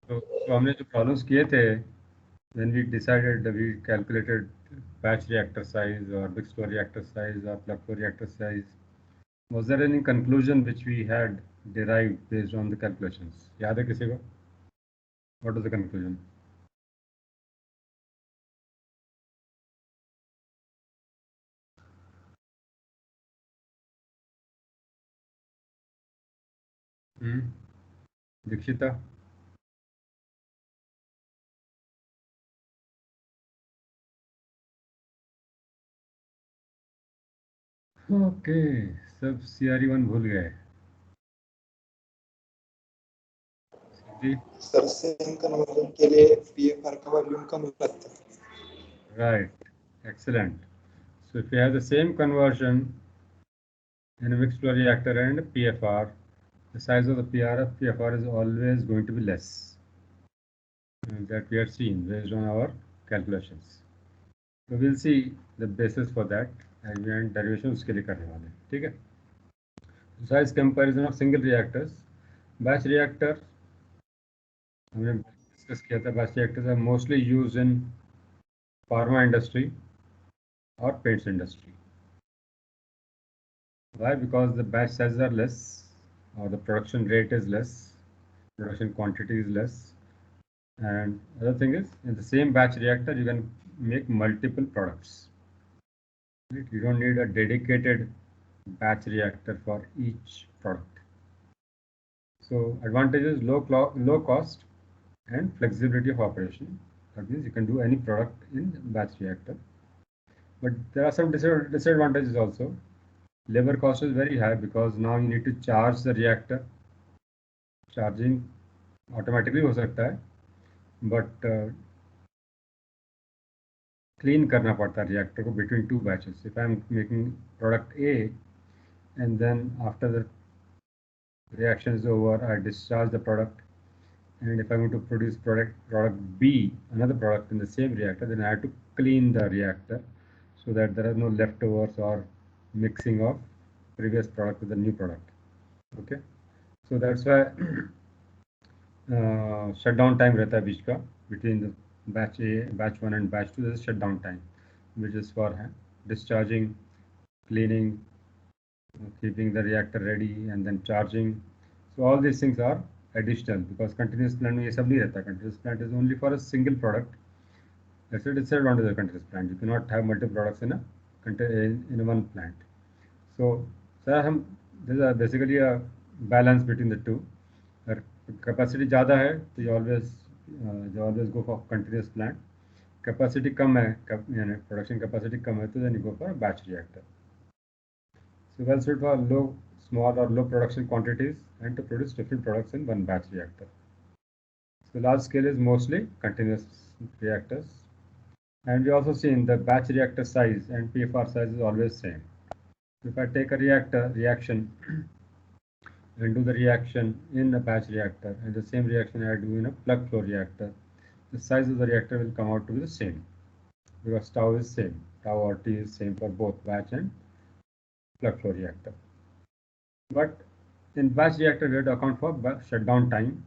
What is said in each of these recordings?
तो हमने जो प्रॉब्लम्स किए थे, when we decided, we calculated batch reactor size or mixed flow reactor size or plug flow reactor size. Was there any conclusion which we had derived based on the calculations? याद है किसी को? What was the conclusion? Hmm? Dikshita? Okay, सब CRE 1 भूल गए। जी, sir same conversion के लिए PFR का वॉल्यूम कम लगता है। right, excellent. So if you have the same conversion in a mixed flow reactor and PFR, the size of the PFR is always going to be less. That we are seeing based on our calculations. So we'll see the basis for that and derivation उसके लिए करने वाले हैं, ठीक है? Size comparison of single reactors. Batch reactor हमने discuss किया था. Batch reactors are mostly used in pharma industry or paints industry. Why? Because the batch sizes are less, or the production rate is less, production quantity is less, and other thing is in the same batch reactor you can make multiple products. Right? You don't need a dedicated batch reactor for each product. So advantage is low cost and flexibility of operation. That means you can do any product in batch reactor. But there are some disadvantages also. Labor cost is very high because now you need to charge the reactor. Charging automatically हो सकता है, but clean करना पड़ता है reactor को between two batches. If I am making product A and then after the reaction is over, I discharge the product, and if I want to produce product B, another product in the same reactor, then I have to clean the reactor so that there are no leftovers or mixing of previous product with the new product. Okay, so that's why shutdown time रहता है बीच का between the batch A, batch 1 and batch 2. There is shutdown time which is for discharging, cleaning, keeping the reactor ready and then charging. So all these things are additional because continuous plant में ये सब नहीं रहता. Continuous plant is only for a single product. That's a disadvantage of continuous plant. You cannot have multiple products in one plant. So there is basically a balance between the two. अगर capacity ज़्यादा है तो you always go for continuous plant. Capacity कम है, यानी production capacity कम है, तो then you go for a batch reactor. So well suited for small or low production quantities and to produce different products in one batch reactor. So large scale is mostly continuous reactors. And we also seen the batch reactor size and PFR size is always same. If I take a reaction and do the reaction in a batch reactor and the same reaction I do in a plug flow reactor, the size of the reactor will come out to be the same because tau is same. Tau or T is same for both batch and plug flow reactor. But in batch reactor we have to account for shutdown time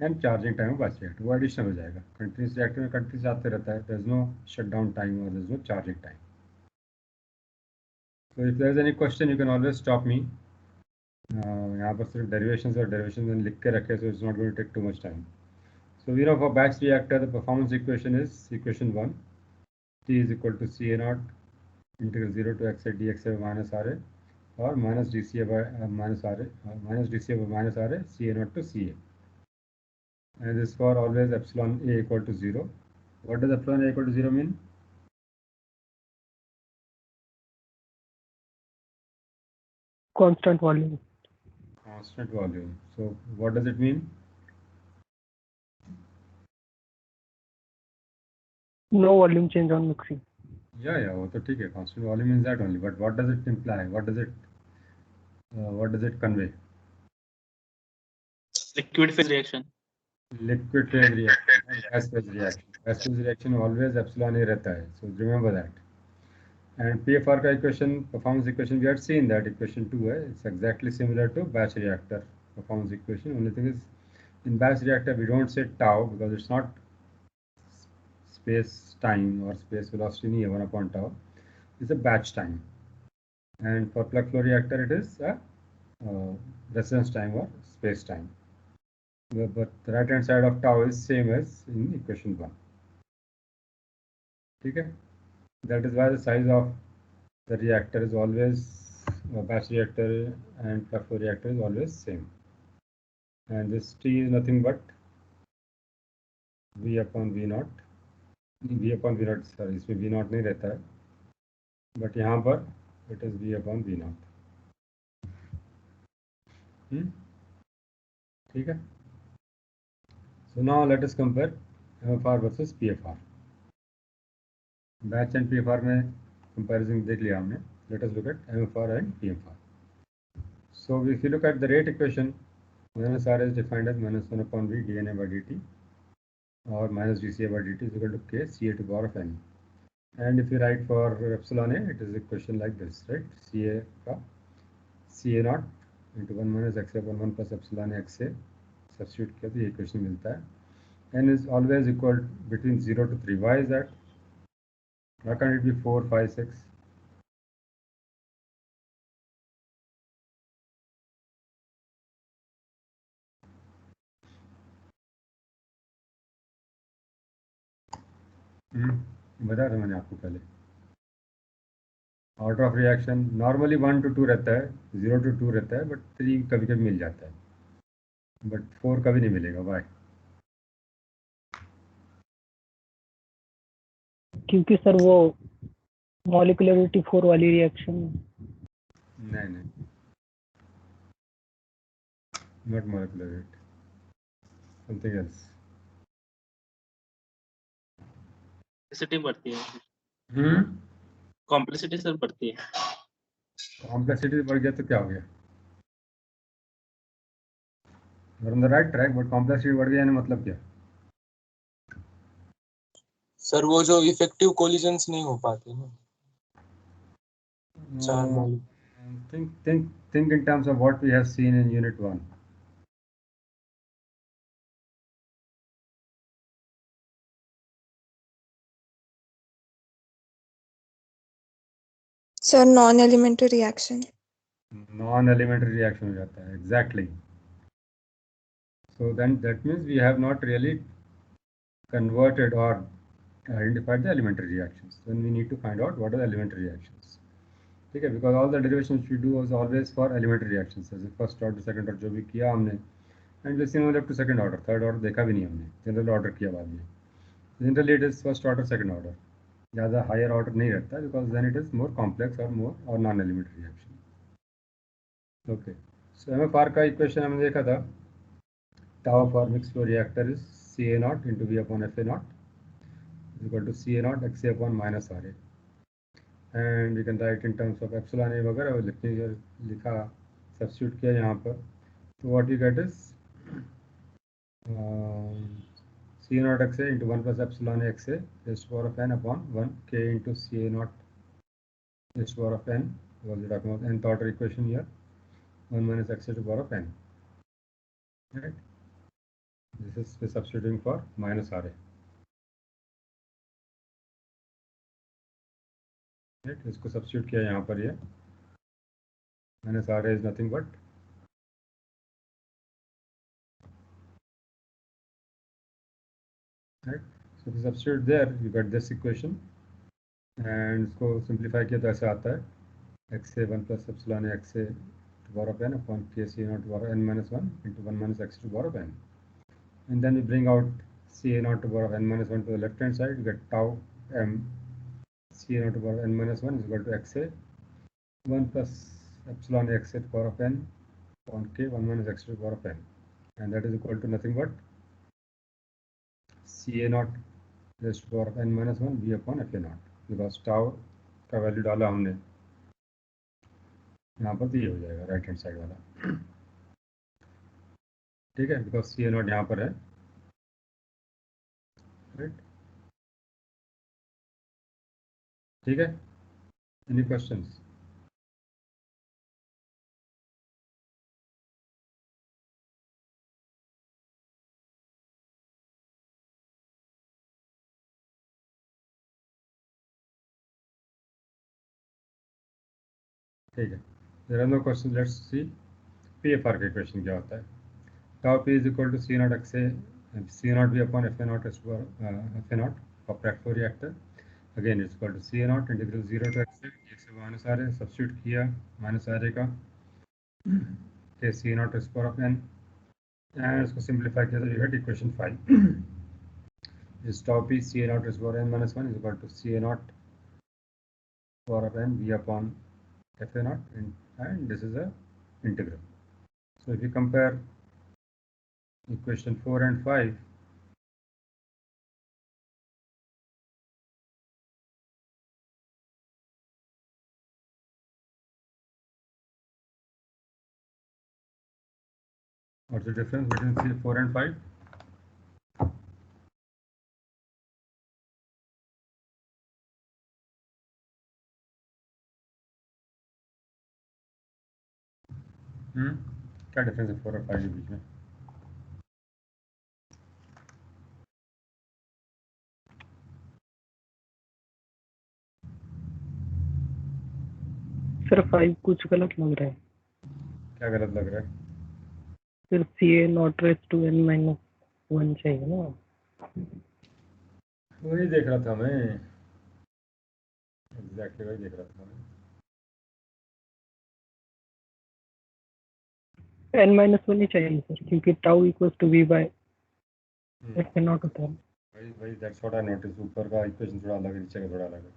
and charging time of batch reactor. वो additional हो जाएगा. Continuous reactor में continuous आते रहता है. There is no shutdown time or there is no charging time. So if there is any question, you can always stop me. यहाँ पर सिर्फ derivations लिख के रखे, so it's not going to take too much time. So we know for batch reactor the performance equation is equation 1. T is equal to CA naught integral 0 to x dx minus RA or minus dCA by minus RA minus dCA by minus RA CA naught to CA. And this for always epsilon A equal to 0. What does epsilon A equal to 0 mean? Constant volume. Constant volume. So what does it mean? No volume change on mixing. Yeah, वो तो ठीक है. Constant volume means that only. But what does it imply? What does it convey? Liquid phase reaction. Liquid phase reaction, gas phase reaction. Gas phase reaction always epsilon A रहता है. So remember that. And PFR का equation, performance equation, we had seen that equation 2 है. It's exactly similar to batch reactor performance equation. Only thing is in batch reactor we don't say tau because it's not space time or space velocity नहीं है 1 upon tau. It's a batch time. And for plug flow reactor it is a residence time or space time. But the right hand side of tau is same as in equation 1. ठीक है? That is why the size of the reactor is always batch reactor and plug flow reactor is always same. And this T is nothing but V upon V naught. V upon V naught, sorry, इसमें V naught नहीं रहता है, but यहाँ पर it is V upon V naught. ठीक है? So now let us compare MFR versus PFR. Batch and PFR में comparison देख लिया हमने. Let us look at MFR and PFR. So if you look at the rate equation, minus R is defined as minus 1 upon V dNA by dt or minus dCA by dt is equal to K CA to the power of N. And if you write for epsilon A, it is a equation like this, right? CA का CA naught into 1 minus XA upon 1 plus epsilon A XA. Substitute किया तो ये equation मिलता है. N is always equal between 0 to 3. Why is that? Why can't it be 4, 5, 6? बताया था मैंने आपको पहले. Order of reaction normally 1 to 2 रहता है, 0 to 2 रहता है, बट 3 कभी कभी मिल जाता है, बट 4 कभी नहीं मिलेगा. वाई? क्योंकि सर वो मॉलिक्यूलरिटी 4 वाली रिएक्शन. नहीं, not molecularity, something else. Complexity बढ़ती है. कॉम्प्लेक्सिटी सर बढ़ती है. कॉम्प्लेक्सिटी बढ़ गया तो क्या हो गया? On the right track, but complexity बढ़ गया मतलब क्या? सर वो जो इफेक्टिव कोलिजन्स नहीं हो पाते ना. Think in terms of what we have seen in unit 1. Sir, non-elementary reaction. Non-elementary reaction हो जाता है, exactly. So then that means we have not really converted or identified the elementary reactions. Then we need to find out what are the elementary reactions. Okay, because all the derivations we do is always for elementary reactions, as first order, second order जो भी किया हमने, and we similar to second order, third order देखा भी नहीं हमने, general order किया बाद में. Generally it is first order, second order. ज़्यादा higher order नहीं रहता, because then it is more complex or more or non-elementary reaction. Okay, so MFR का equation हमने देखा था. Tau for mixed flow reactor is CA naught into V upon FA naught is equal to CA naught XA upon minus RA. And we can write in terms of epsilon A वगैरह वो लिखा substitute किया यहाँ पर. So what you get is CA naught XA into 1 plus epsilon A XA raised to the power of N upon 1 K into CA naught raised to the power of N. Was it talking about nth order equation here? 1 minus XA to the power of N. Right? This is substituting for minus RA. Right? इसको substitute किया यहाँ पर ये minus RA is nothing but right. So if you substitute there, you get this equation, and इसको simplify किया तो ऐसा आता है XA 1 plus epsilon A XA to the power of N upon KC naught to the power of N minus 1 into 1 minus X to the power of N. And then we bring out CA naught to the power of N minus 1 to the left hand side, you get tau M CA naught to the power of N minus 1 is equal to XA 1 plus epsilon A XA to the power of N upon K 1 minus X to the power of N, and that is equal to nothing but CA naught raised to the power of N minus 1 V upon FA naught, because tau का value डाला हमने यहाँ पर, तो ये हो जाएगा right hand side वाला. ठीक है, बिकॉज CA naught यहाँ पर है. राइट, ठीक है. Any questions? ठीक है, there are no question, let's see PFR का इक्वेशन क्या होता है। Tau p is equal to c naught x a c naught b upon f A naught f A naught of flow reactor, again is equal to c A naught integral 0 to x से minus r a, substitute किया minus r a का k c naught s power of N, and इसको simplify किया तो you get equation 5 is tau p C A naught is power n minus 1 is equal to C A naught power of n V upon F A naught, and this is a integral. So if you compare equation 4 and 5, what's the difference between 4 and 5? क्या difference है 4 और 5 के बीच में? Sir 5 कुछ गलत लग रहा है। क्या गलत लग रहा है? फिर c A naught raise to n minus 1 चाहिए ना। वही देख रहा था मैं, एग्जैक्टली वही देख रहा था मैं। n माइनस 1 ही चाहिए सर, क्योंकि tau equals to v by F A nought होता है। वही दैट्स व्हाट आई नोटिस, ऊपर का इक्वेशन थोड़ा अलग है, नीचे का थोड़ा अलग है।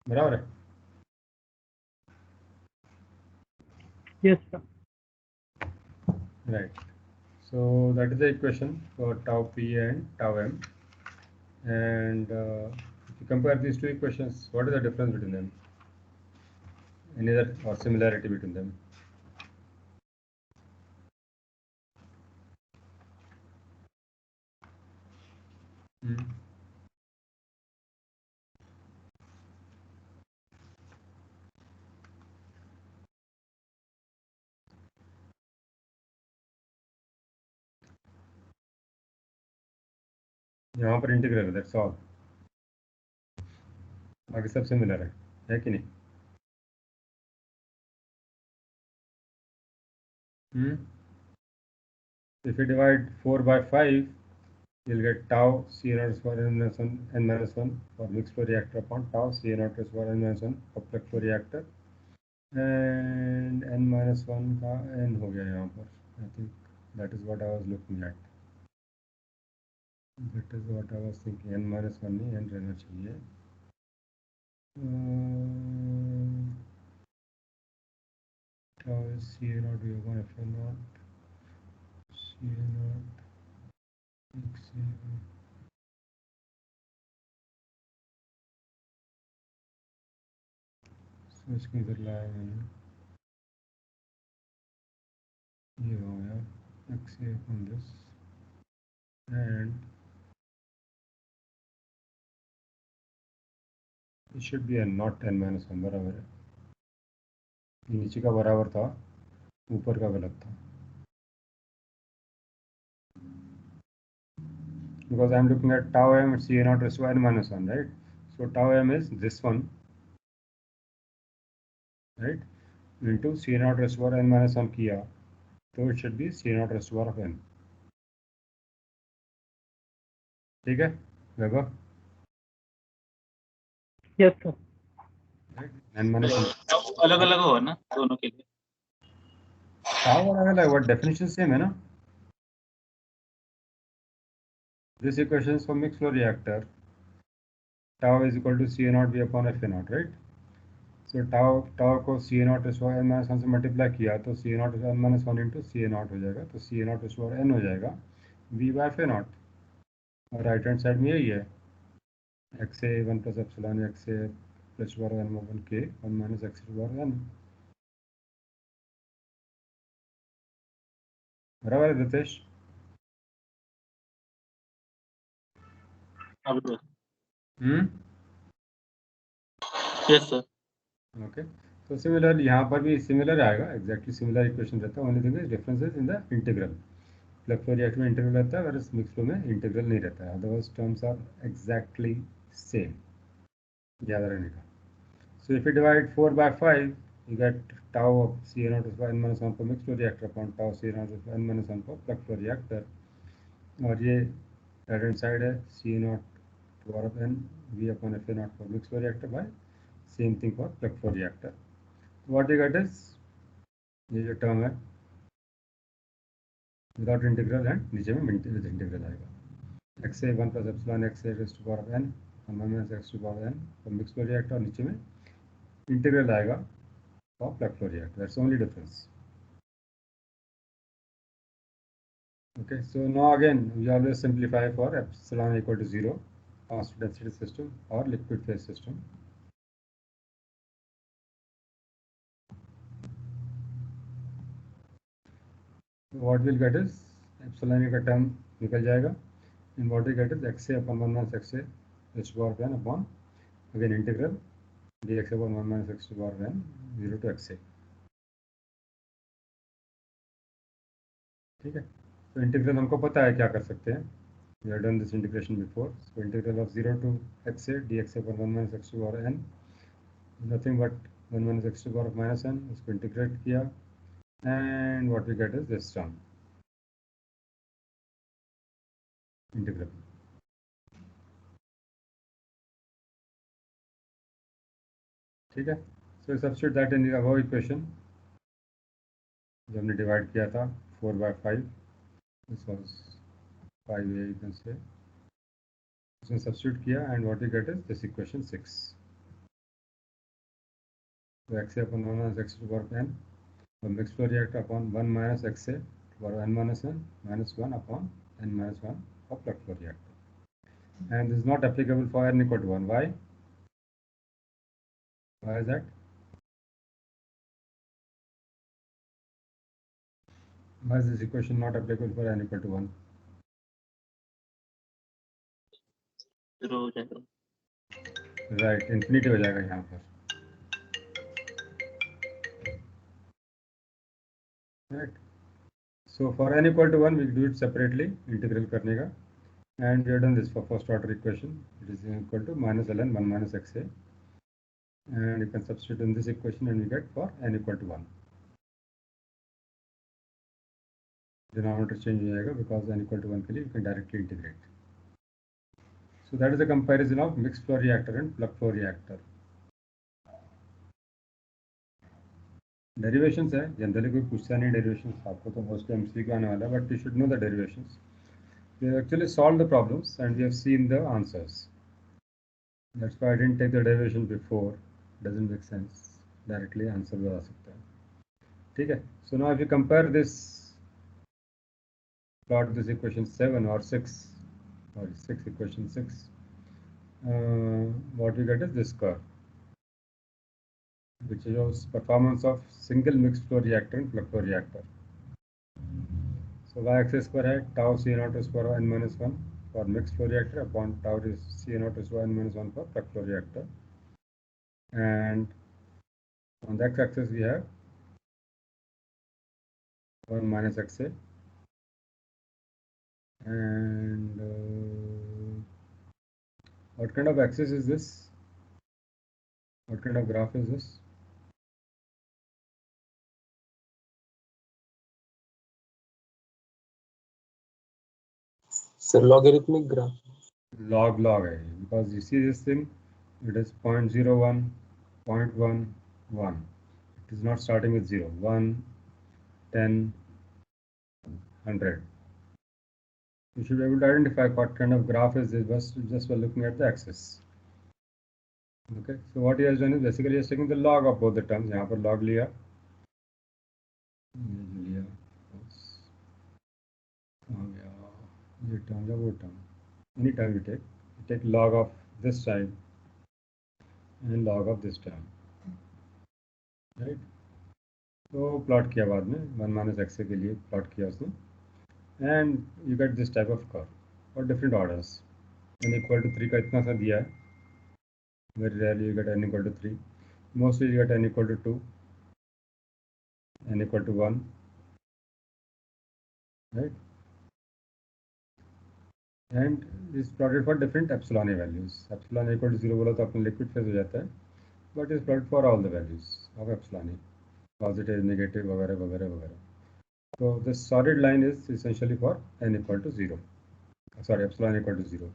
बराबर है। Yes sir. Right. So that is the equation for tau p and tau m. And if you compare these two equations, what is the difference between them? Any other or similarity between them? यहाँ पर integral है, that's all, बाकी सब similar है कि नहीं? If you divide 4 by 5, you'll get tau C naught square n minus 1 for mixed flow reactor upon tau C naught square n minus 1 for plug flow reactor, and n minus 1 का n हो गया यहाँ पर. I think that is what I was looking at. That is what I was thinking. n minus 1 नहीं, n रहना चाहिए. Tau is C naught v upon F naught C naught x so इसको इधर लाया मैंने, ये हो गया x on this, and it should be a not n minus 1, बराबर है. नीचे का बराबर था, ऊपर का गलत था. Because I am looking at tau m C naught raised to n minus 1, right? So tau m is this one, right? Into C naught raised to n minus 1 किया, तो it should be C naught raised to of n. ठीक है Vaibhav? Yes sir. n minus 1 अलग अलग होगा ना दोनों के लिए? tau अलग है, what definition same है ना? This equation is for mixed flow reactor. Tau is equal to C naught V upon F naught, right? So tau को C naught is n minus 1 से मल्टीप्लाई किया तो C naught is n minus 1 into C naught हो जाएगा, तो C naught is n हो जाएगा V by F naught, और राइट हैंड साइड में यही है x a 1 plus epsilon x a plus bar n over k 1 minus x bar n. बराबर है रितेश? अब यस सर ओके। तो सिमिलर यहाँ पर भी सिमिलर आएगा, एग्जैक्टली सिमिलर इक्वेशन रहता है, only thing is differences in the integral. Plug flow reactor में इंटीग्रल रहता है, वरस मिक्स फ्लो में इंटीग्रल नहीं रहता है, otherwise terms are exactly same, याद रखने का। So if you divide 4 by 5, you get tau of CA0 to n minus 1 for mixed flow reactor upon tau CA0 to n minus 1 for plug flow reactor। और ये right hand side है CA0 to power of n V upon FA0 for mixed flow reactor by same thing for plug flow reactor। What you get is ये जो term है without integral and नीचे में with integral आएगा। x a 1 plus epsilon x a raised to power of n 1 minus x to power n for mixed flow reactor, और नीचे में integral आएगा for plug flow reactor। That's the only difference। Okay, so now again we always simplify for epsilon equal to 0, constant density system or liquid phase system। What we'll get is epsilon का term निकल जाएगा, and what we get is xa upon 1 minus xa h to power n upon again integral dx upon 1 minus x to power n 0 to xa। ठीक है, तो integral हमको पता है क्या कर सकते हैं, we have done this integration before। So integral of 0 to xa dx upon 1 minus x to power n, nothing but 1 minus x to power of minus n, उसको इंटीग्रेट किया, and what we get is this term integral। ठीक है, so substitute that in the above equation जो हमने divide किया था 4 by 5, this was 5a you can say, उसमें substitute किया, and what we get is this equation 6। So xa upon 1 minus x to power of n for mixed flow reactor upon 1 minus xa to power n minus n minus 1 upon n minus 1 for plug flow reactor, and this is not applicable for n equal to 1। Why is that? Why is this equation not applicable for n equal to 1? शुरू हो जाएगा। Right, infinity हो जाएगा यहाँ पर। Right, so for n equal to 1 we do it separately, integral करने का, and we have done this for first order equation, it is equal to minus ln 1 minus xa, and you can substitute in this equation and we get for n equal to 1, denominator change हो जाएगा because n equal to 1 के लिए you can directly integrate। So that is a comparison of mixed flow reactor and plug flow reactor। Derivations है, generally कोई पूछता नहीं derivations, आपको तो मोस्टली एमसीक्यू आने वाला है, but you should know the derivations. We have actually solved the problems and we have seen the answers। That's why I didn't take the derivation before, doesn't make sense, directly answer भी आ सकता है। ठीक है, so now if you compare this, plot this equation 7 or 6 or 6 equation 6, what we get is this curve which shows performance of single mixed flow reactor and plug flow reactor। So y-axis पर है tau C0 to power n minus 1 for mixed flow reactor upon tau C0 to power n minus 1 for plug flow reactor, and on the x-axis we have 1 minus xa, and what kind of axis is this? What kind of graph is this? Sir, logarithmic graph. Log है, because you see this thing, it is 0.01, 0.11, it is not starting with 0, 1, 10, 100. You should be able to identify what kind of graph is this just by looking at the axis। Okay, so what he has done is basically he has taken the log of both the terms। यहाँ पर log लिया, ये term या वो term, any term you take log of this side and log of this term, right? तो plot किया बाद में 1 minus xa के लिए प्लॉट किया उसने, and you get this type of curve for different orders। n equal to 3 का इतना सा दिया है, very rarely you get n equal to 3, mostly you get n equal to 2, n equal to 1, right? And is plotted for different epsilon a values. Epsilon a equal to 0 बोला तो अपना liquid phase हो जाता है, but is plotted for all the values of epsilon a, positive, negative वगैरह वगैरह वगैरह. So the solid line is essentially for n equal to 0, sorry, epsilon equal to 0.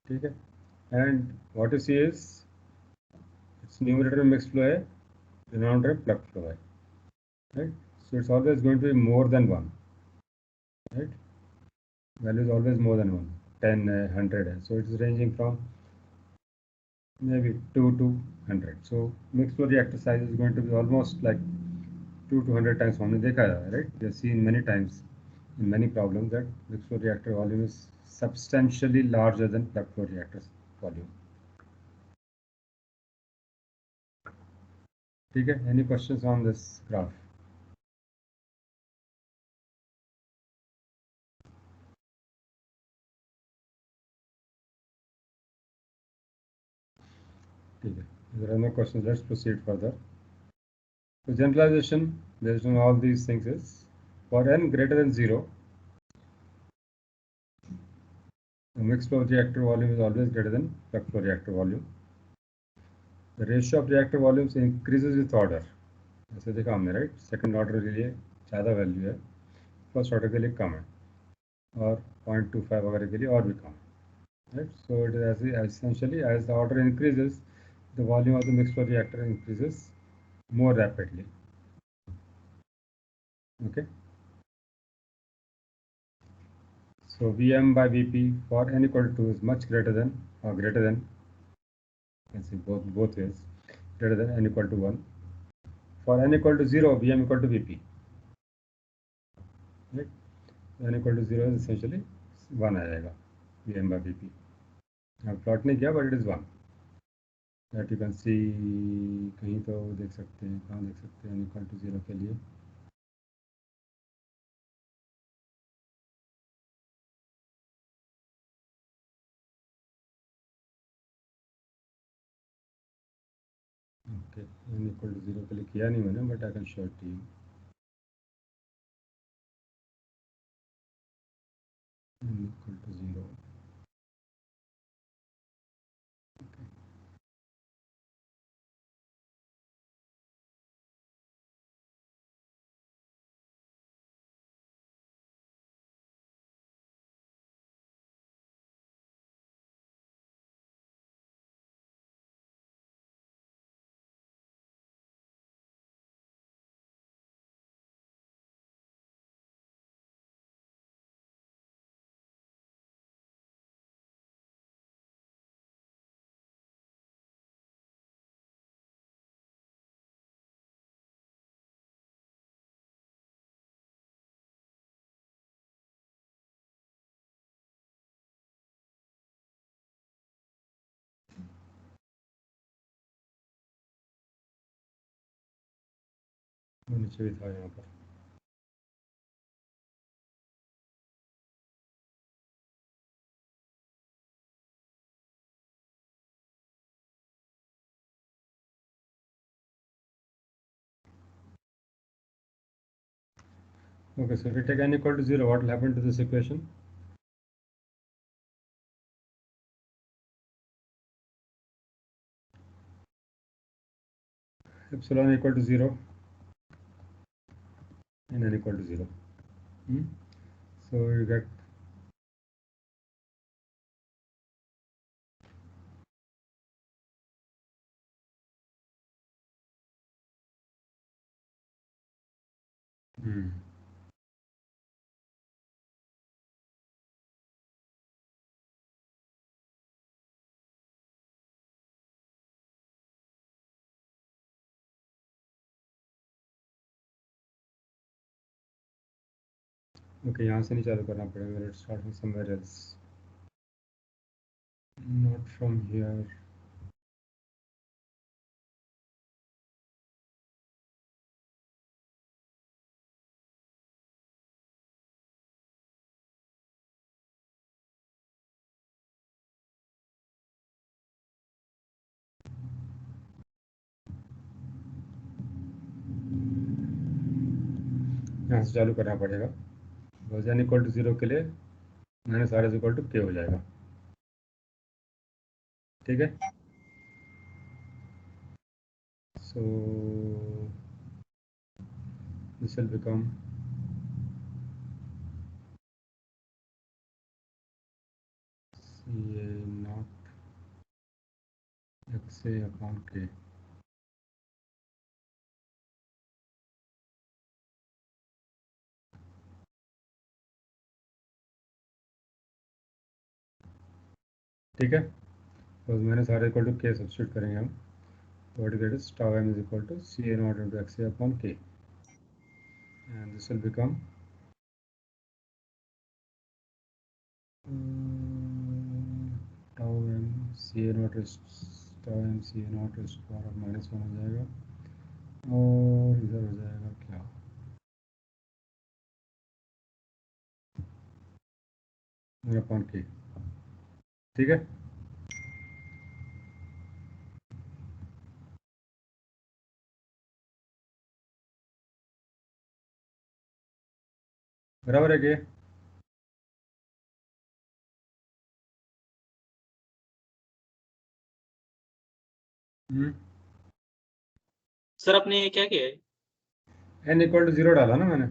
ठीक है, and what you see is its numerator mixed flow है, denominator plug flow है, right? So it's always going to be more than 1, right? Value is always more than 1, 10 है, 100 है, so it's ranging from maybe 2 to 100. So mixed flow reactor size is going to be almost like 2 to 100 times. हमने देखा है, right? We have seen many times in many problems that mixed flow reactor volume is substantially larger than plug flow reactor volume. ठीक है, any questions on this graph? ठीक है, there are no questions, let's proceed further. So generalization based on all these things is for n greater than 0, the mixed flow reactor volume is always greater than plug flow reactor volume. The ratio of reactor volumes increases with order. ऐसे देखा हमने, right? Second order के लिए ज़्यादा value है, first order के लिए कम है, और 0.25 वगैरह के लिए और भी कम है, right? So it is essentially as the order increases the volume of the mixed flow reactor increases more rapidly. Okay, so Vm by Vp for n equal to 2 is much greater than, or greater than, you can see both ways, greater than n equal to 1. For n equal to 0, Vm equal to Vp, right? n equal to 0 is essentially 1 आ जाएगा Vm by Vp. अब plot नहीं किया, but it is 1, that you can see. कहीं तो देख सकते हैं, कहाँ देख सकते हैं n equal to 0 के लिए? ओके, n equal to 0 के लिए किया नहीं मैंने, but I can show it to you. n equal to 0. नीचे भी था यहाँ पर. Okay, so if we take n equal to 0, what will happen to this equation? Epsilon equal to 0 and n equal to 0. So you get okay, यहाँ से नहीं चालू करना पड़ेगा, let's start from somewhere else, not from here. यहाँ से चालू करना पड़ेगा। बस n इक्वल टू 0 के लिए minus R is equal to K हो जाएगा। ठीक है, so this will become CA nought XA upon K। ठीक है, बस minus R equal to K substitute करेंगे हम। What it is tau m is equal to CA nought into XA upon K and this will become tau m CA nought is tau m CA nought is power of -1 हो जाएगा और इधर हो जाएगा क्या, upon K। ठीक है, बराबर है K। सर आपने क्या किया है? n इक्वल टू 0 डाला ना मैंने,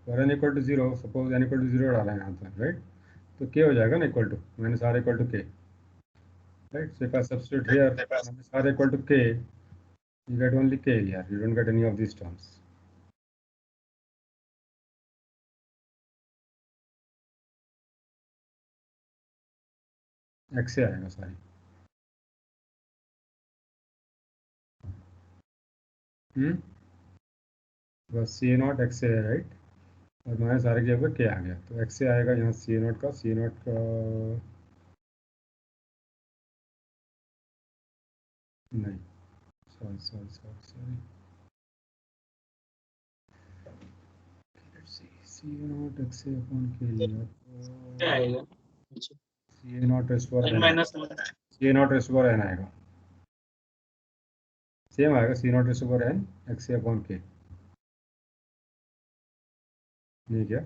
और n equal to 0, suppose n equal to 0 डाला है यहाँ पर, राइट? तो K हो जाएगा ना equal to minus R equal to K, right? So if I substitute here minus r equal to K, you get only K here, you don't get any of these terms. X से आएगा sorry. बस सी ए naught X से है, right? और minus are की जगह के आ गया, तो एक्स से आएगा यहाँ सी ए नॉट का, सी ए नॉट का नहीं, sorry sorry sorry sorry, C ए नॉट एक्स से अपॉन के लिया क्या तो आएगा? सी ए नॉट रेस्ट पर n एन, माइनस सी ए नॉट रेस्ट पर एन आएगा, सेम आएगा सी नॉट रेस्ट पर एन एक्स से अपॉन के, नहीं क्या?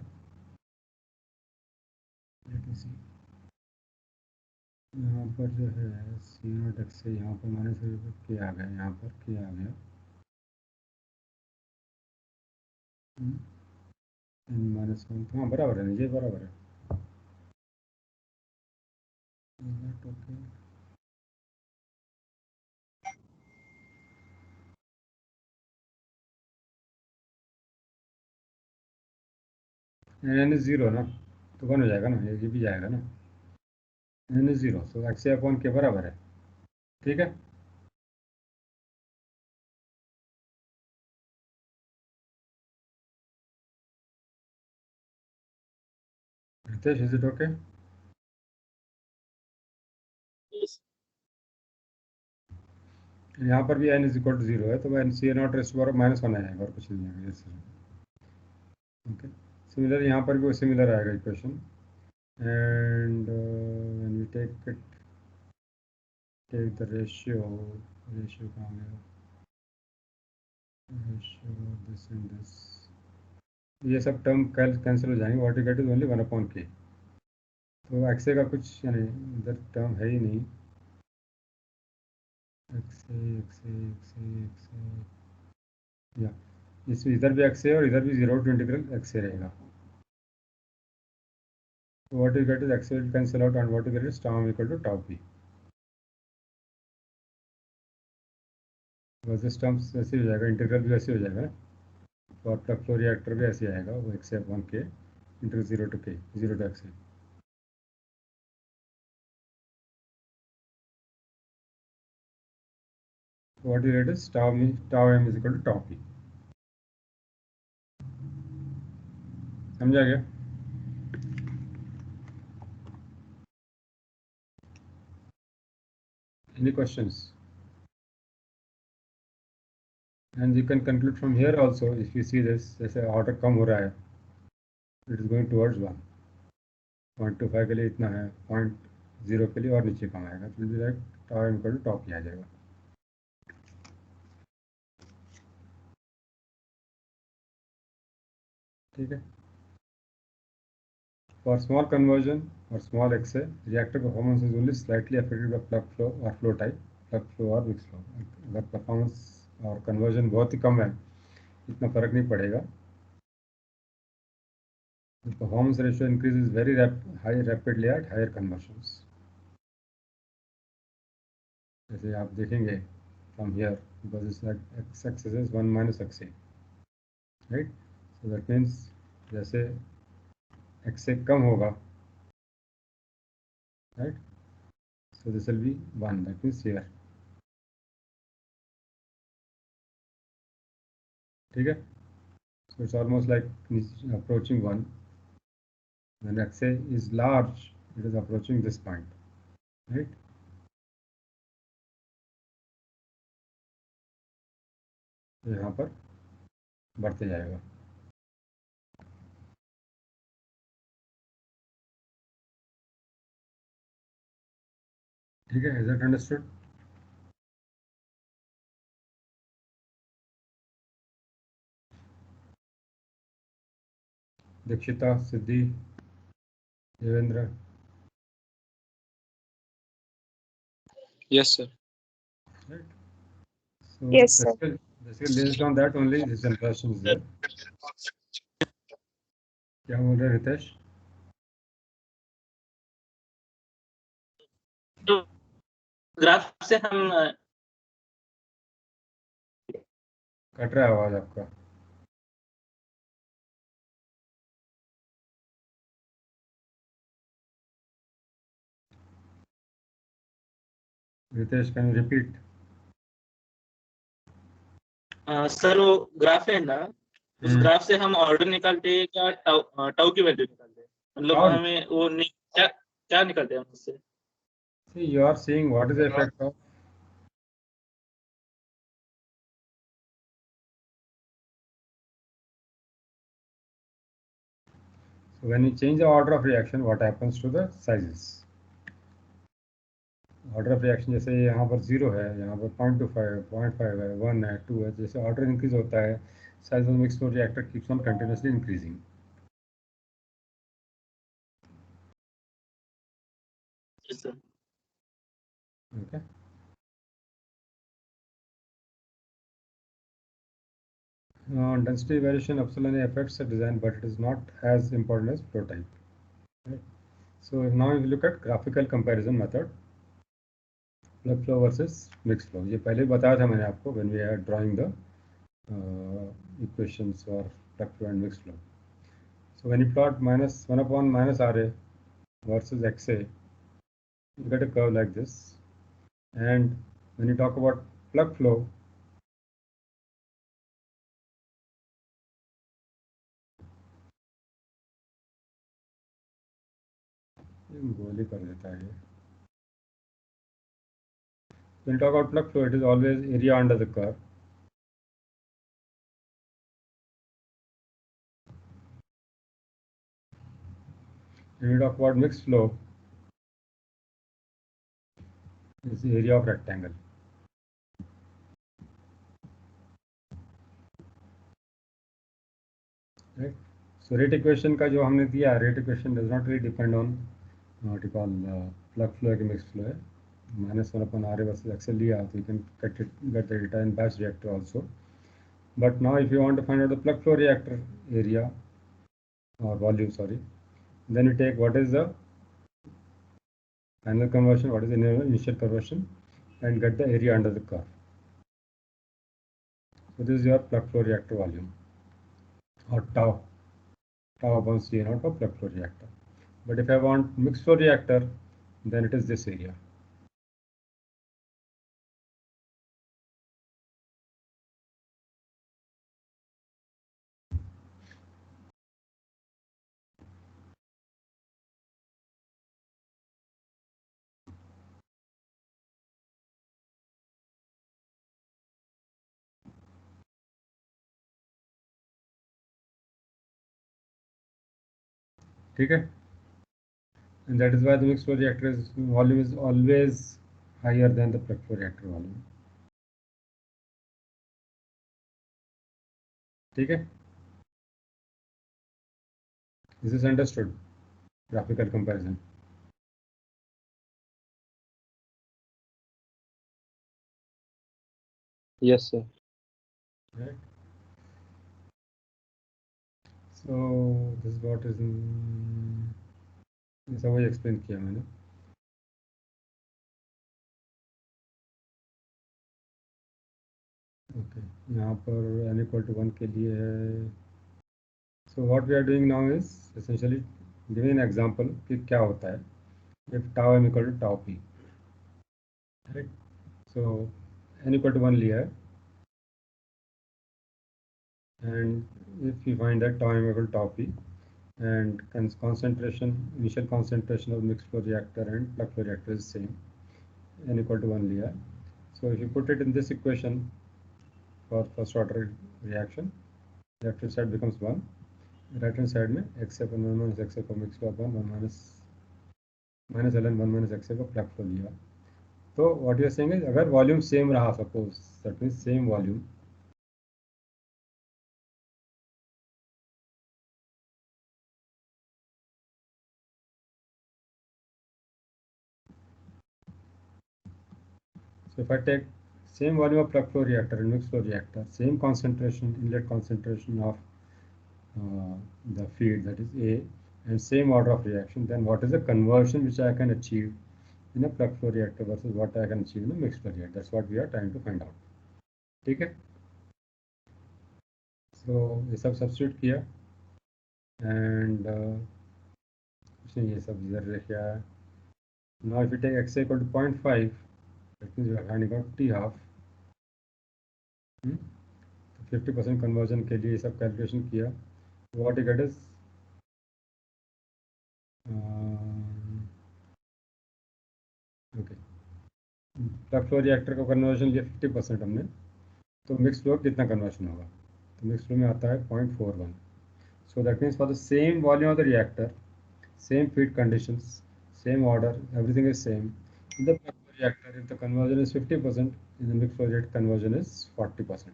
यहाँ पर जो है सी नॉट एक्स से यहाँ पर माइनस के आ गया, यहाँ पर के आ गया, माइनस वन, हाँ बराबर है, ये बराबर है। ओके, एन इज जीरो ना, तो वन हो जाएगा ना, ये भी जाएगा ना, N is zero, so X upon K बराबर है। ठीक है, रितेश इज इट ओके? यहाँ पर भी N is equal to zero है, तो एन सी ए नॉट रेस्ट पर माइनस वन आएगा और कुछ नहीं आएगा, जैसे ओके। सिमिलर यहाँ पर भी वो सिमिलर आएगा equation, and when we take it, take the ratio, ratio कहाँ गया, रेशियो दिस एंड दिस, ये सब टर्म कैंसिल हो जाएंगे, what you get is only one upon के, तो एक्से का कुछ यानी इधर टर्म है ही नहीं, एक्से एक्से एक्से एक्से, या इसमें इधर भी एक्से और इधर भी जीरो टू इंटीग्रल एक्से रहेगा, तो what you get is X A will cancel out and what you get is tau equal to tau P, बस इस टर्म्स ऐसे हो जाएगा, इंटीग्रल भी ऐसे हो जाएगा ना, तो आपका फ्लो रिएक्टर भी ऐसे आएगा, वो X A upon K into zero to K, zero to X A. What you get is tau M is equal to tau P. समझा गया? Any questions? And you can conclude from here also, if you see this, जैसे order कम हो रहा है, it is going towards 1, 0.25 के लिए इतना है, 0.0 के लिए और नीचे कम आएगा, तो will be like tau m equal to top ही आ जाएगा। ठीक है. For small conversion or small XA, reactor performance is only slightly affected by plug flow or flow type, plug flow और mix flow. अगर performance और conversion बहुत ही कम है, इतना फर्क नहीं पड़ेगा. The performance ratio increases very rapidly at higher conversions. जैसे आप देखेंगे from here, because this x-axis is 1 minus XA, right? So that means जैसे XA कम होगा, right? So this will be 1, that means here. ठीक है. So it's almost like approaching 1. When XA is large, it is approaching this point, right? तो यहाँ पर बढ़ते जाएगा. ठीक है. Is that understood? Dikshita, Siddhi, Devendra. Yes, sir. Right. So Yes, sir. basically based on that only this impression is there. क्या बोल रहे रितेश? तो ग्राफ से हम कट रहा है आवाज आपका. Ritesh, can you repeat? Sir वो ग्राफ है ना, उस ग्राफ से हम ऑर्डर निकालते हैं क्या टाउ की वैल्यू निकालते हैं, मतलब Tau? हमें वो क्या क्या निकालते हैं हम उससे? See, you are seeing what is the effect of. So when you change the order of reaction, what happens to the sizes? Order of reaction जैसे यहाँ पर 0 है, यहाँ पर 0.25, 0.5 है, 1 है, 2 है. जैसे ऑर्डर इंक्रीज होता है, size of mix flow reactor keeps on continuously increasing. Yes, sir. Okay. Density variation absolutely affects the design, but it is not as important as flow type. Right? So now if you look at graphical comparison method, plug flow versus mixed flow. ये पहले बताया था मैंने आपको when we are drawing the equations for plug flow and mixed flow. So when you plot minus 1 upon minus RA versus XA, you get a curve like this. And when you talk about plug flow, गोली कर देता है. When you talk about plug flow, it is always area under the curve. When you talk about mixed flow, it's the area of rectangle. Right? So rate equation का जो हमने दिया, rate equation does not really depend on what you call plug flow या mixed flow है. -1 upon RA versus XL लिया, so you can get the data in batch reactor also. But now if you want to find out the plug flow reactor area or volume, sorry, then you take what is the final conversion, what is the initial conversion, and get the area under the curve. So this is your plug flow reactor volume, or tau upon C naught for plug flow reactor. But if I want mixed flow reactor, then it is this area. ठीक है? And that is why the mixed flow reactor volume is always higher than the plug flow reactor volume. ठीक है? This is understood. Graphical comparison. Yes, sir. Right. So this is what is in सब वही explain किया मैंने. Okay. यहाँ पर n equal to 1 के लिए है. So what we are doing now is essentially giving an example कि क्या होता है if tau m equal to tau p. Right. So n equal to 1 लिया है. And if you find that tau m equal to tau p and initial concentration of mixed flow reactor and plug flow reactor is same, n equal to 1 लिया है. So if you put it in this equation for first order reaction, left hand side becomes 1, right hand side में xf 1 minus xf for mixed flow 1 minus ln 1 minus xf for plug flow लिया. तो what you are saying is अगर volume same रहा, suppose that means same volume, so if I take same volume of plug flow reactor and mixed flow reactor, same concentration, inlet concentration of the feed, that is A, and same order of reaction, then what is the conversion which I can achieve in a plug flow reactor versus what I can achieve in a mixed flow reactor? That's what we are trying to find out. ठीक है. So ये सब substitute किया and ये सब इधर रखा है. Now if you take x equal to 0.5, that means you are finding out t half. 50% conversion के लिए ये सब calculation किया. What you get is okay. Plug flow reactor का कन्वर्जन लिया 50% हमने, तो मिक्स फ्लो कितना कन्वर्जन होगा? तो मिक्स फ्लो में आता है 0.41. So that means for the same volume of the reactor, same feed conditions, same order, everything is same. In the plug flow reactor if the conversion is 50%, in the mix flow reactor conversion is 40%.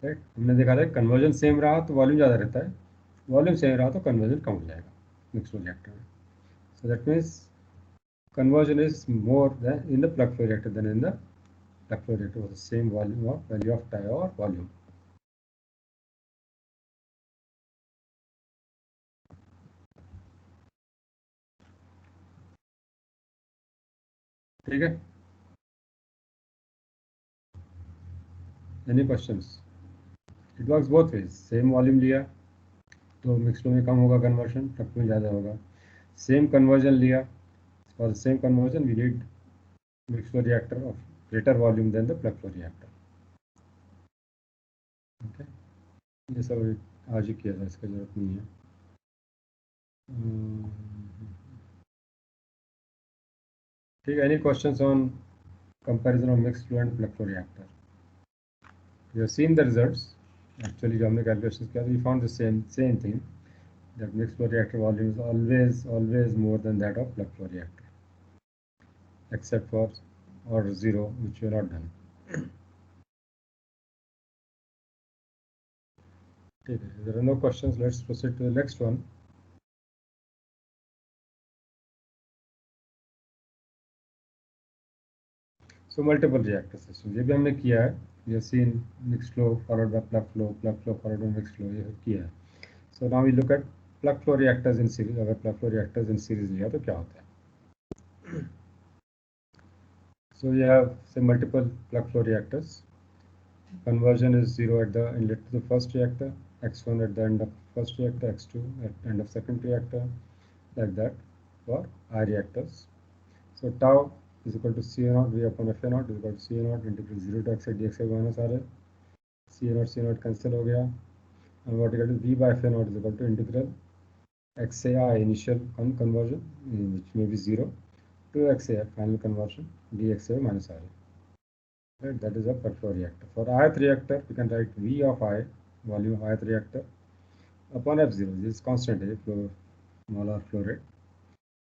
Right. हमने देखा था conversion same रहा तो volume ज़्यादा रहता है, volume same रहा तो कन्वर्जन कम हो जाएगा मिक्स फ्लो रिएक्टर में. So that means conversion is more than in the plug flow reactor than in the plug flow reactor with the same volume of value of tau or volume. ठीक है. Any questions? It works both ways. Same volume लिया तो mix flow में कम होगा conversion, plug flow में ज़्यादा होगा. Same conversion लिया, for the same conversion we need mixed flow reactor of greater volume than the plug flow reactor. Okay. ये सब आज ही किया था, इसका जरूरत नहीं है. ठीक है. Any questions on comparison of mixed flow and plug flow reactor? We have seen the results. Actually जो हमने calculations किया, we found the same thing, that mixed flow reactor volume is always more than that of plug flow reactor, except for order 0, which we have not done. Okay, if there are no questions, let's proceed to the next one. So multiple reactor systems, ये भी हमने किया है. We have seen mixed flow followed by plug flow followed by mixed flow, ये किया है. So now we look at plug flow reactors in series. अगर plug flow reactors in series लिया तो क्या होता है? So you have say multiple plug flow reactors. Conversion is 0 at the inlet to the first reactor, x1 at the end of first reactor, x2 at the end of second reactor, like that for I reactors. So tau is equal to C0 V upon F naught is equal to C0 integral 0 to x dx minus R. C0 cancel हो गया. And what you get is V by F naught is equal to integral XAI initial conversion, which may be 0, to XAI final conversion dxa minus R. Right, that is a plug flow reactor. For ith reactor, we can write V of I, volume of ith reactor, upon F0. This is constant flow, molar flow rate.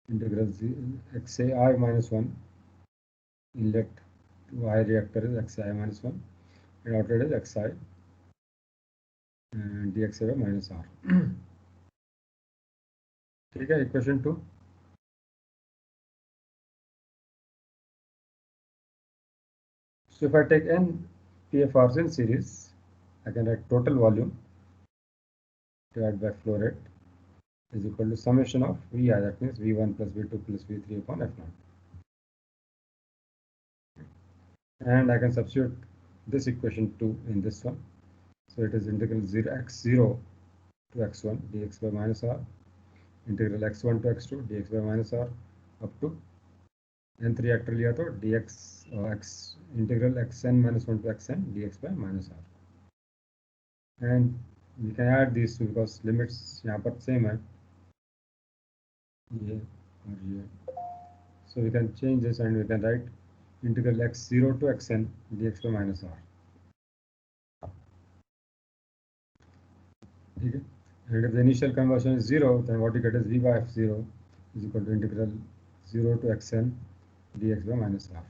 Integral XAI minus 1, inlet to I reactor is XAI minus 1, and outlet is XI dx by minus r. ठीक है, equation 2. So if I take n PFRs in series, I can write total volume divided by flow rate is equal to summation of VI, that means V1 plus V2 plus V3 upon F0. And I can substitute this equation 2 in this one. So it is integral x0 to x1 dx by minus r, integral x1 to x2 dx by minus r up to nth reactor लिया तो dx x integral xn minus 1 to xn dx by minus r. And we can add these two because limits यहाँ पर same है, ये और ये. So we can change this and we can write integral x0 to xn dx by minus r. ठीक है. And if the initial conversion is 0, then what you get is v by f0 is equal to integral 0 to xn dx by minus r.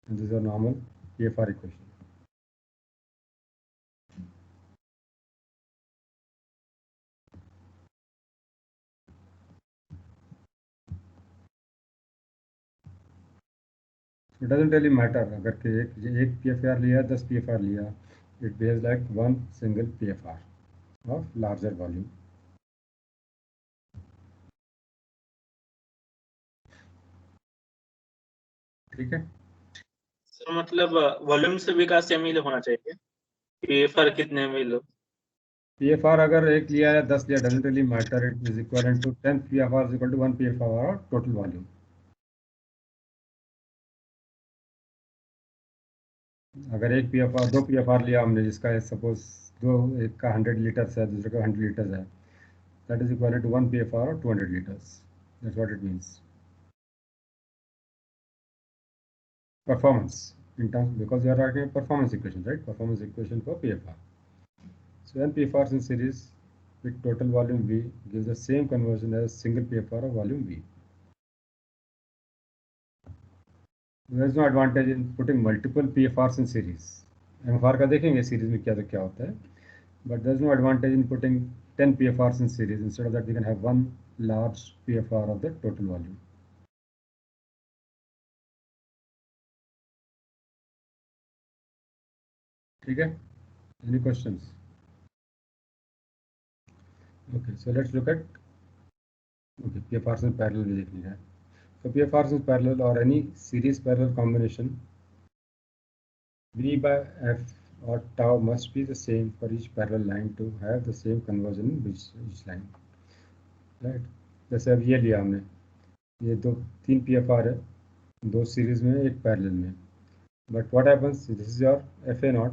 And this is a normal PFR equation. It doesn't really matter अगर कि एक PFR लिया 10 PFR लिया, it behaves like one single PFR of larger volume. ठीक है. Sir मतलब volume से भी का सेम ही होना चाहिए, पीएफआर कितने में लो. PFR अगर एक लिया है 10 लिया, doesn't really matter, it is equivalent to 10 PFR is equal to 1 PFR or total volume. अगर एक PFR 2 PFR लिया हमने जिसका सपोज दो, एक का 100 लीटर्स है दूसरे का 100 लीटर्स है, that is equivalent to 1 PFR or 200 liters. That's what it means. Performance in terms, because you are writing a performance equation, right? Performance equation for PFR. So n PFRs in series with total volume V gives the same conversion as single PFR of volume V. There is no advantage in putting multiple PFRs in series. MFR का देखेंगे series में क्या तो क्या होता है, but there is no advantage in putting 10 PFRs in series. Instead of that, we can have one large PFR of the total volume. ठीक है? Any questions? Okay, so let's look at PFRs in parallel भी देख लिया है. So PFRs in parallel or any series parallel combination, V by F or tau must be the same for each parallel line to have the same conversion in each line. Right? जैसे अब ये लिया हमने, ये तीन PFR है, दो series में एक पैरेलल में. But what happens, this is your FA0,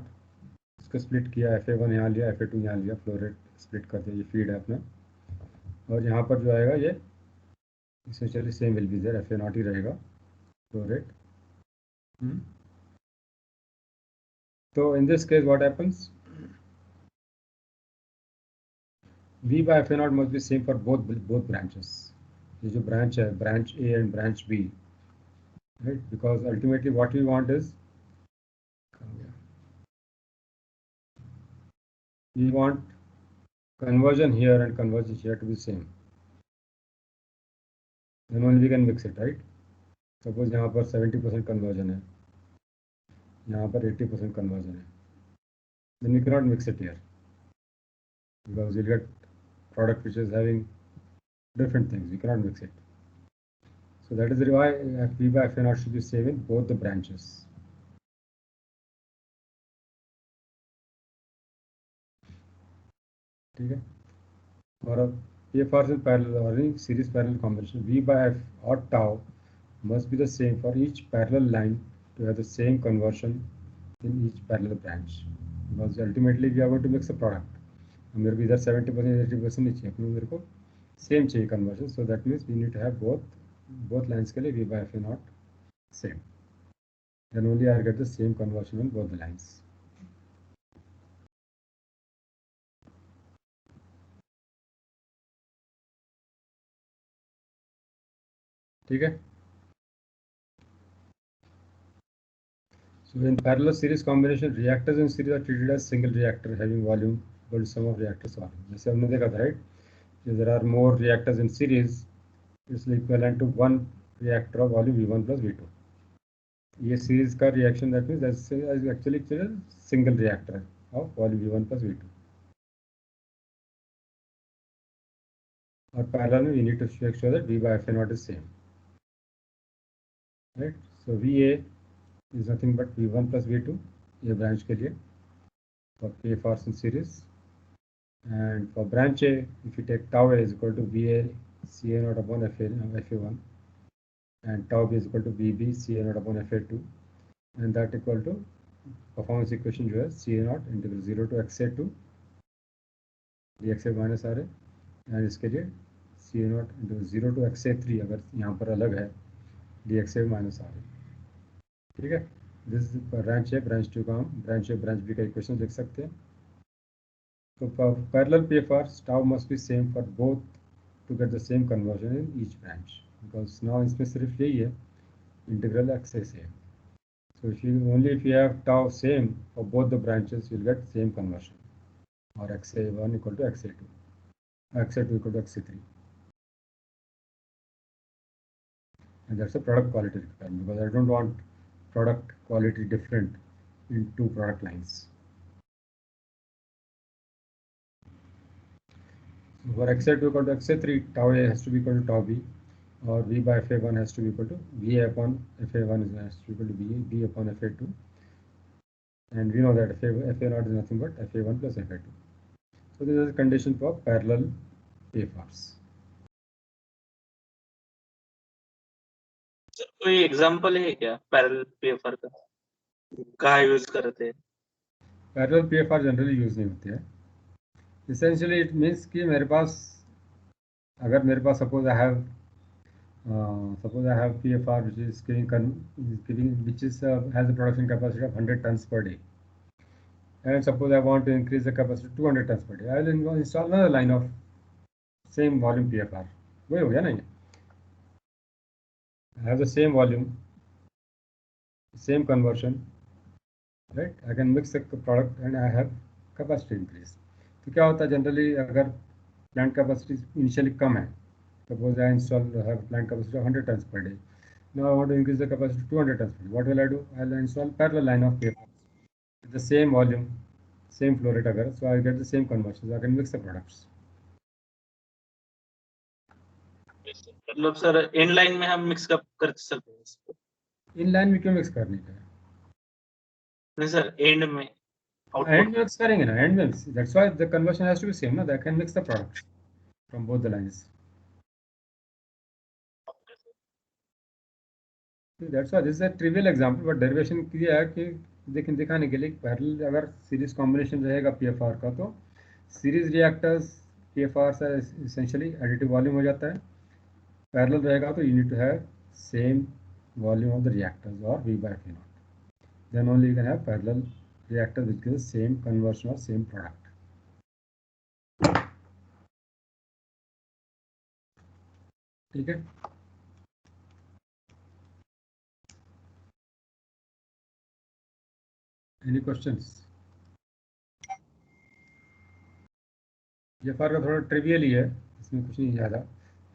इसको स्प्लिट किया, FA1 यहाँ लिया, FA2 यहाँ लिया, फ्लो रेट स्प्लिट कर दिया, ये फीड है अपना. और यहाँ पर जो आएगा ये essentially same will be there, FA0 ही रहेगा फ्लो रेट. तो in this case what happens, V by FA0 must be same for both branches. ये जो ब्रांच है, branch A and branch B, right? Because ultimately what we want is, we want conversion here and conversion here to be same. Then only we can mix it, right? Suppose यहाँ पर 70% conversion है, यहाँ पर 80% conversion है, then we cannot mix it here because you'll get product which is having different things. We cannot mix it. So that is why V by FA0 should be same in both the branches. ठीक है. और अब PFRs in parallel or in series parallel combination, V by F or tau must be the same for each parallel line to have the same conversion in each parallel branch, because ultimately we are going to mix a product. मेरे को इधर 70% 80% नहीं चाहिए, अपने मेरे को same चाहिए conversion. So that means we need to have both lines के लिए V by FA0 same. Then only I get the same conversion on both the lines. ठीक है. So in parallel series combination, reactors in series are treated as single reactor having volume equal to sum of reactors volume. जैसे हमने देखा था, right? If there are more reactors in series, it's equivalent to one reactor of volume V1 plus V2. ये series का reaction, that means that's actually single reactor of volume V1 plus V2. Or parallel, we need to make sure that V by F naught is same. Right? So VA is nothing but V1 plus V2, A branch के लिए, for PFRs in series. And for branch A, if you take tau A is equal to VA CA naught upon FA1, and tau B is equal to VB CA naught upon FA2, and that equal to performance equation जो है CA naught integral 0 to XA2 dxa minus RA, and इसके लिए CA naught integral 0 to XA3 अगर यहाँ पर अलग है dxa minus RA. ठीक है, दिस ब्रांच ए ब्रांच 2 का हम ब्रांच ए ब्रांच बी का इक्वेशन लिख सकते हैं. So for parallel PFRs, tau must be same for both to get the same conversion in each branch, because now इसमें सिर्फ यही है integral XA same. So if you have tau same for both the branches, you'll get same conversion, or XA1 equal to XA2, XA2 equal to XA3, and that's a product quality requirement, because I don't want product quality different in two product lines. So for XA2 equal to XA3, tau A has to be equal to tau B, or V by FA1 has to be equal to VA upon FA1 has to be equal to B upon FA2, and we know that FA0 is nothing but FA1 plus FA2. So this is a condition for parallel PFRs. कोई example है क्या parallel PFR का, कहाँ use करते हैं? Parallel PFR generally use नहीं होती है. Essentially it means कि मेरे पास, अगर मेरे पास suppose I have PFR which is has a production capacity of 100 tons per day, and suppose I want to increase the capacity to 200 tons per day, I will install another line of same volume PFR. वही हो गया ना ये. I have the same volume, same conversion, right? I can mix the product and I have capacity increase. तो क्या होता है generally, अगर plant capacity initially कम है, suppose I have plant capacity of 100 tons per day. Now I want to increase the capacity to 200 tons per day. What will I do? I will install parallel line of PFR with the same volume, same flow rate agar, so I get the same conversion. So I can mix the products. मतलब sir and line में हम mix कर सकते हैं इसको? In line में क्यों mix करने का है? नहीं सर, एंड में एंड में मिक्स करेंगे ना, एंड में. That's why the conversion has to be same ना, that can mix the products from both the lines. That's why this is a trivial example, but derivation किया है कि दिखाने के लिए पैरेलल अगर सीरीज कॉम्बिनेशन रहेगा पीएफआर का, तो सीरीज रिएक्टर्स पीएफआर से एसेंशियली एडिटिव वॉल्यूम हो जाता है. पैरेलल रहेगा तो you need to have same volume of the reactors और V by F naught. Then only you can have parallel reactors which gives the same conversion or same product. ठीक है. Any questions? PFR का थोड़ा trivial ही है, इसमें कुछ नहीं ज़्यादा.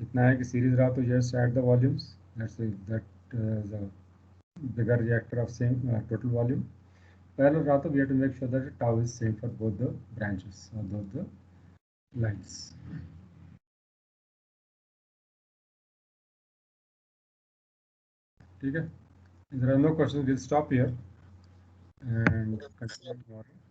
इतना है कि सीरीज रहा तो just add the volumes. Let's say that the bigger reactor of same total volume. Parallel रहा तो we have to make sure that the tau is same for both the branches or both the lines. ठीक है. If there are no questions, we'll stop here and continue tomorrow.